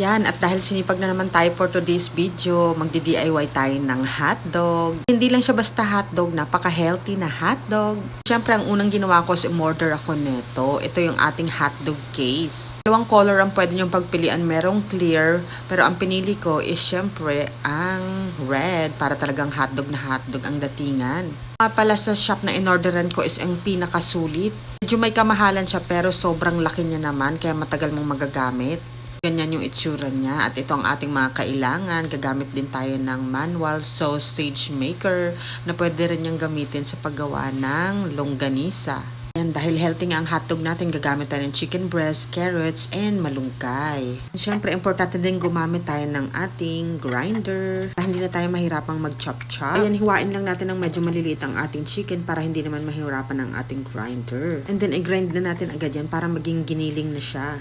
Ayan, at dahil sinipag na naman tayo for today's video, magdi-DIY tayo ng hotdog. Hindi lang siya basta hotdog, napaka-healthy na hotdog. Siyempre, ang unang ginawa ko is umorder ako nito. Ito yung ating hotdog case. Dalawang color ang pwede niyong pagpilian. Merong clear, pero ang pinili ko is siyempre ang red para talagang hotdog na hotdog ang datingan. Pala sa shop na inorderan ko is ang pinakasulit. Medyo may kamahalan siya pero sobrang laki niya naman kaya matagal mong magagamit. Ganyan yung itsura niya at ito ang ating mga kailangan. Gagamit din tayo ng manual sausage maker na pwede rin niyang gamitin sa paggawa ng longganisa. Yan, dahil healthy nga ang hotdog natin, gagamit tayo ng chicken breast, carrots, and malunggay. Siyempre, importante din gumamit tayo ng ating grinder para hindi na tayo mahirapang mag-chop-chop. Ayan, hiwain lang natin ng medyo maliliit ang ating chicken para hindi naman mahirapan ang ating grinder. And then, i-grind na natin agad yan para maging giniling na siya.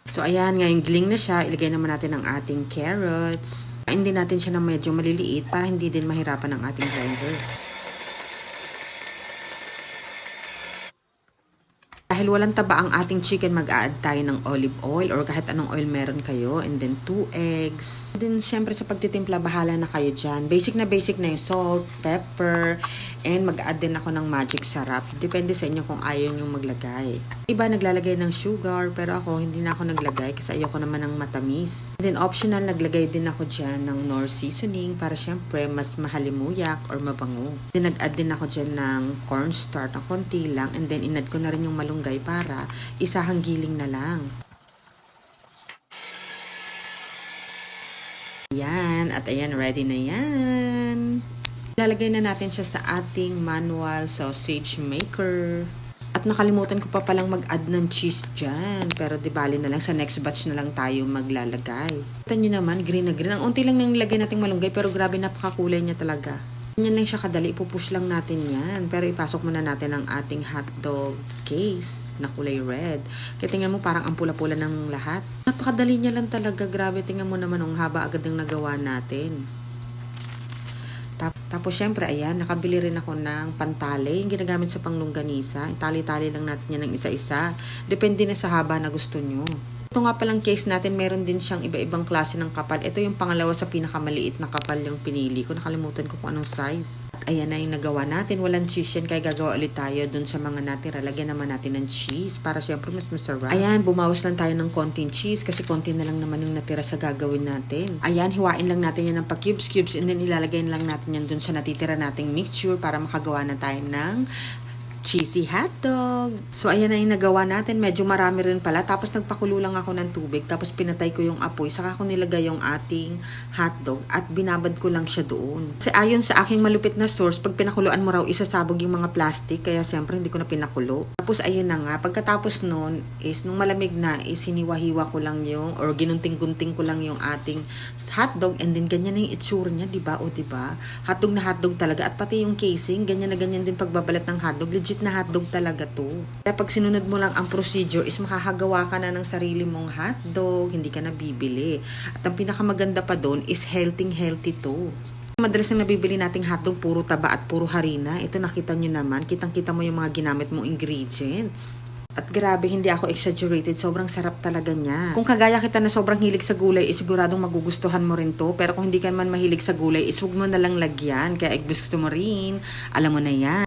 So, ayan, ngayon giling na siya. Ilagay naman natin ang ating carrots. Kain din natin siya ng medyo maliliit para hindi din mahirapan ang ating grinder. Dahil walang taba ang ating chicken, mag-a-add tayo ng olive oil or kahit anong oil meron kayo. And then 2 eggs. And then, syempre sa pagtitimpla, bahala na kayo dyan. Basic na yung salt, pepper, and mag-add din ako ng magic sarap. Depende sa inyo kung ayaw nyo maglagay. Iba naglalagay ng sugar, pero ako hindi na ako naglagay kasi ayoko naman ng matamis. And then optional, naglagay din ako dyan ng Knorr seasoning para syempre mas mahalimuyak or mabango. Then nag-add din ako dyan ng cornstarch na konti lang and then inad ko na rin yung malunggay para isahang giling na lang. Ayan, at ayan, ready na yan. Ilalagay na natin siya sa ating manual sausage maker. At nakalimutan ko pa palang mag-add ng cheese dyan. Pero di bali na lang, sa next batch na lang tayo maglalagay. Kita nyo naman, green na green. Ang unti lang nang nilagay nating malunggay pero grabe napakakulay niya talaga. Ganyan lang siya kadali, ipupush lang natin yan. Pero ipasok muna natin ang ating hotdog case na kulay red. Kaya tingnan mo parang ang pula-pula ng lahat. Napakadali niya lang talaga, grabe. Tingnan mo naman ang haba agad ng nagawa natin. Tapos, syempre, ayan, nakabili rin ako ng pantali, yung ginagamit sa panglongganisa. Itali-tali lang natin yan ng isa-isa. Depende na sa haba na gusto nyo. Ito nga palang case natin, meron din siyang iba-ibang klase ng kapal. Ito yung pangalawa sa pinakamaliit na kapal yung pinili ko. Nakalimutan ko kung anong size. At ayan na yung nagawa natin. Walang cheese yan, kaya gagawa ulit tayo dun sa mga natira. Lagyan naman natin ng cheese para syempre mas masarap. Ayan, bumawas lang tayo ng konting cheese kasi konti na lang naman yung natira sa gagawin natin. Ayan, hiwain lang natin yan ng pa-cubes and then ilalagay lang natin yan dun sa natitira nating mixture para makagawa na tayo ng cheesy hotdog. So, ayan na yung nagawa natin. Medyo marami rin pala. Tapos, nagpakulo lang ako ng tubig. Tapos, pinatay ko yung apoy. Saka ko nilagay yung ating hotdog. At binabad ko lang siya doon. Kasi ayon sa aking malupit na source, pag pinakuluan mo raw, isasabog yung mga plastic. Kaya, siyempre, hindi ko na pinakulo. Tapos, ayun na nga. Pagkatapos nun, is nung malamig na, is hiniwa-hiwa ko lang yung, or ginunting-gunting ko lang yung ating hotdog. And then, ganyan na yung itsura niya, diba? O, diba? Hotdog na hotdog talaga. At pati yung casing, ganyan na ganyan din pagbabalat ng hotdog. Legit na hotdog talaga to. Kaya pag sinunod mo lang ang procedure is makakagawa ka na ng sarili mong hotdog, hindi ka na bibili. At ang pinakamaganda pa doon is healthy to. Madalas na nabibili nating hotdog puro taba at puro harina. Ito nakita nyo naman, kitang-kita mo yung mga ginamit mong ingredients. At grabe, hindi ako exaggerated. Sobrang sarap talaga niya. Kung kagaya kita na sobrang hilig sa gulay, siguradong magugustuhan mo rin to. Pero kung hindi ka man mahilig sa gulay, huwag mo na lang lagyan. Kaya gusto mo rin, alam mo na yan.